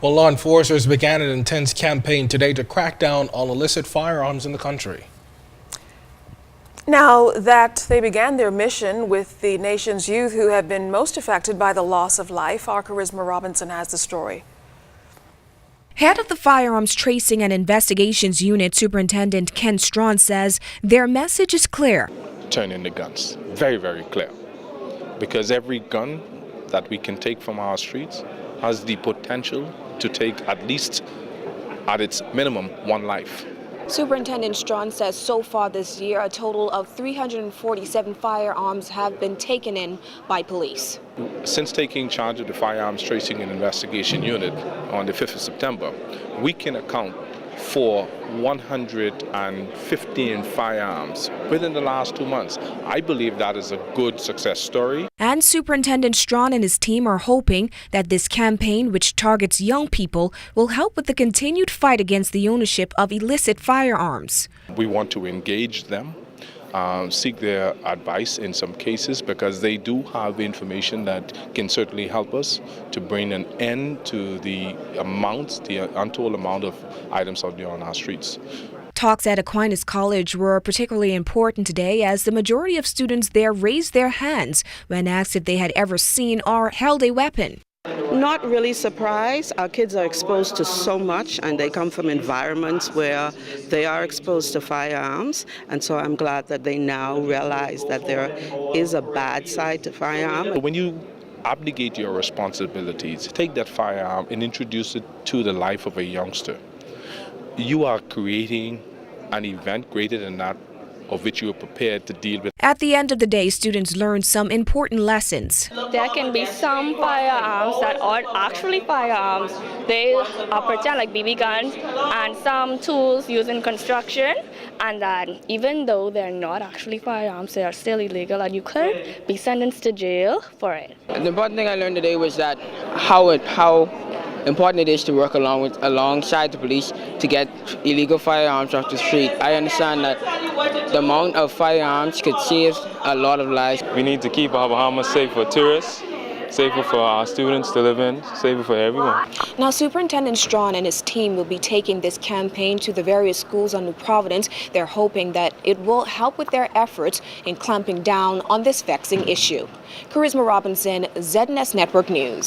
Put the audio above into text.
Well, law enforcers began an intense campaign today to crack down on illicit firearms in the country. Now that they began their mission with the nation's youth who have been most affected by the loss of life, our Charisma Robinson has the story. Head of the Firearms Tracing and Investigations Unit, Superintendent Ken Strawn, says their message is clear. Turn in the guns. Very, very clear. Because every gun that we can take from our streets has the potential to take at least, at its minimum, one life. Superintendent Strawn says so far this year, a total of 347 firearms have been taken in by police. Since taking charge of the Firearms Tracing and Investigation Unit on the 5th of September, we can account for 115 firearms within the last 2 months. I believe that is a good success story. And Superintendent Strawn and his team are hoping that this campaign, which targets young people, will help with the continued fight against the ownership of illicit firearms. We want to engage them, seek their advice in some cases, because they do have information that can certainly help us to bring an end to the untold amount of items out there on our streets. Talks at Aquinas College were particularly important today as the majority of students there raised their hands when asked if they had ever seen or held a weapon. Not really surprised. Our kids are exposed to so much and they come from environments where they are exposed to firearms, and so I'm glad that they now realize that there is a bad side to firearms. When you abdicate your responsibilities, take that firearm and introduce it to the life of a youngster, you are creating an event greater than that of which you are prepared to deal with. At the end of the day, students learned some important lessons. There can be some firearms that aren't actually firearms. They pretend like BB guns, and some tools used in construction, and that even though they're not actually firearms, they are still illegal and you could be sentenced to jail for it. The important thing I learned today was that how important it is to work alongside the police to get illegal firearms off the street. I understand that the amount of firearms could save a lot of lives. We need to keep our Bahamas safe for tourists, safer for our students to live in, safer for everyone. Now, Superintendent Strawn and his team will be taking this campaign to the various schools on New Providence. They're hoping that it will help with their efforts in clamping down on this vexing issue. Charisma Robinson, ZNS Network News.